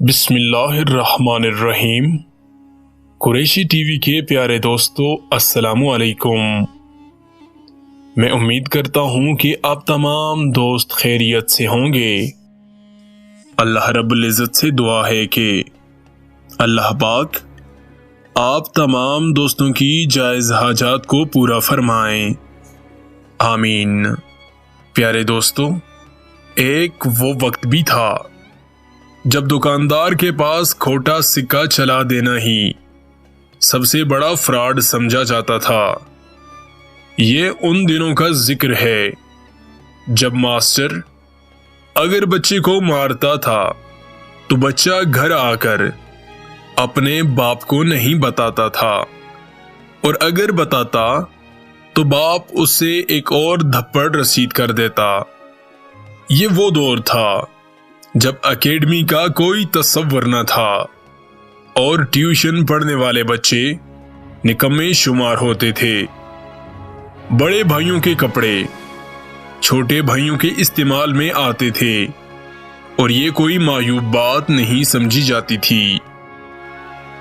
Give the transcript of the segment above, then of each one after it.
بسم اللہ الرحمن الرحیم۔ قریشی ٹی وی کے پیارے دوستو، السلام علیکم۔ میں امید کرتا ہوں کہ آپ تمام دوست خیریت سے ہوں گے۔ اللہ رب العزت سے دعا ہے کہ اللہ پاک آپ تمام دوستوں کی جائز حاجات کو پورا فرمائیں، آمین۔ پیارے دوستو، ایک وہ وقت بھی تھا جب دکاندار کے پاس کھوٹا سکہ چلا دینا ہی سب سے بڑا فراڈ سمجھا جاتا تھا۔ یہ ان دنوں کا ذکر ہے جب ماسٹر اگر بچے کو مارتا تھا تو بچہ گھر آ کر اپنے باپ کو نہیں بتاتا تھا، اور اگر بتاتا تو باپ اس سے ایک اور دھپڑ رسید کر دیتا۔ یہ وہ دور تھا جب اکیڈمی کا کوئی تصور نہ تھا اور ٹیوشن پڑھنے والے بچے نکمے شمار ہوتے تھے۔ بڑے بھائیوں کے کپڑے چھوٹے بھائیوں کے استعمال میں آتے تھے اور یہ کوئی معیوب بات نہیں سمجھی جاتی تھی۔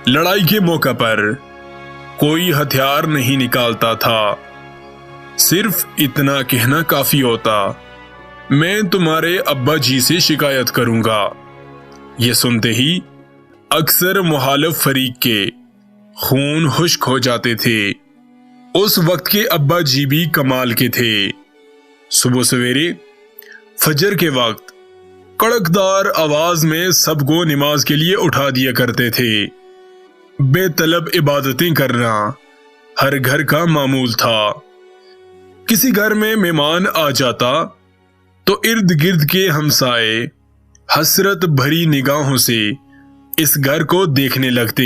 لڑائی کے موقع پر کوئی ہتھیار نہیں نکالتا تھا، صرف اتنا کہنا کافی ہوتا، میں تمہارے ابا جی سے شکایت کروں گا۔ یہ سنتے ہی اکثر مخالف فریق کے خون خشک ہو جاتے تھے۔ اس وقت کے ابا جی بھی کمال کے تھے۔ صبح سویرے فجر کے وقت کڑکدار آواز میں سب کو نماز کے لیے اٹھا دیا کرتے تھے۔ بے طلب عبادتیں کرنا ہر گھر کا معمول تھا۔ کسی گھر میں مہمان آ جاتا تو ارد گرد کے ہمسائے حسرت بھری نگاہوں سے اس گھر کو دیکھنے لگتے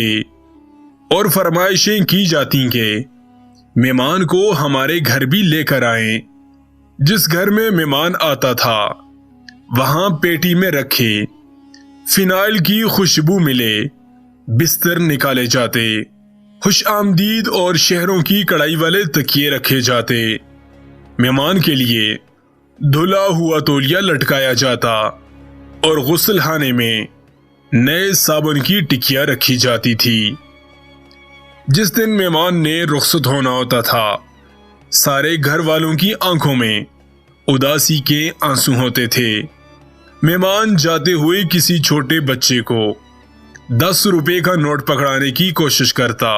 اور فرمائشیں کی جاتی کہ مہمان کو ہمارے گھر بھی لے کر آئیں۔ جس گھر میں مہمان آتا تھا وہاں پیٹی میں رکھے فنائل کی خوشبو ملے بستر نکالے جاتے، خوش آمدید اور شہروں کی کڑائی والے تکیے رکھے جاتے، مہمان کے لیے دھلا ہوا تولیہ لٹکایا جاتا اور غسل خانے میں نئے صابن کی ٹکیاں رکھی جاتی تھی۔ جس دن مہمان نے رخصت ہونا ہوتا تھا سارے گھر والوں کی آنکھوں میں اداسی کے آنسو ہوتے تھے۔ مہمان جاتے ہوئے کسی چھوٹے بچے کو 10 روپے کا نوٹ پکڑانے کی کوشش کرتا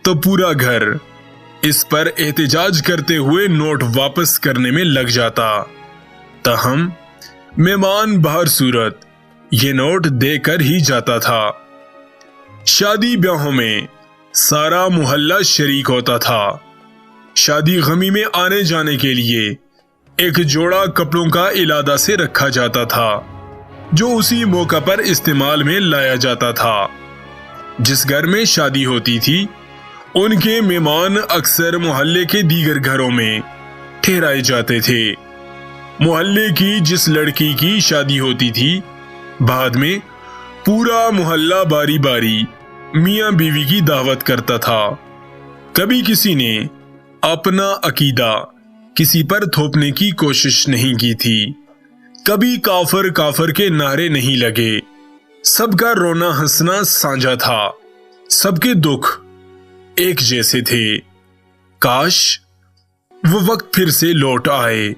تو پورا گھر اس پر احتجاج کرتے ہوئے نوٹ واپس کرنے میں لگ جاتا، تاہم مہمان بہر صورت یہ نوٹ دے کر ہی جاتا تھا۔ شادی بیاہوں میں سارا محلہ شریک ہوتا تھا۔ شادی غمی میں آنے جانے کے لیے ایک جوڑا کپڑوں کا علادہ سے رکھا جاتا تھا جو اسی موقع پر استعمال میں لایا جاتا تھا۔ جس گھر میں شادی ہوتی تھی ان کے مہمان اکثر محلے کے دیگر گھروں میں ٹھہرائے جاتے تھے۔ محلے کی جس لڑکی کی شادی ہوتی تھی بعد میں پورا محلہ باری باری میاں بیوی کی دعوت کرتا تھا۔ کبھی کسی نے اپنا عقیدہ کسی پر تھوپنے کی کوشش نہیں کی تھی، کبھی کافر کافر کے نعرے نہیں لگے۔ سب کا رونا ہنسنا سانجھا تھا، سب کے دکھ ایک جیسے تھے۔ کاش وہ وقت پھر سے لوٹ آئے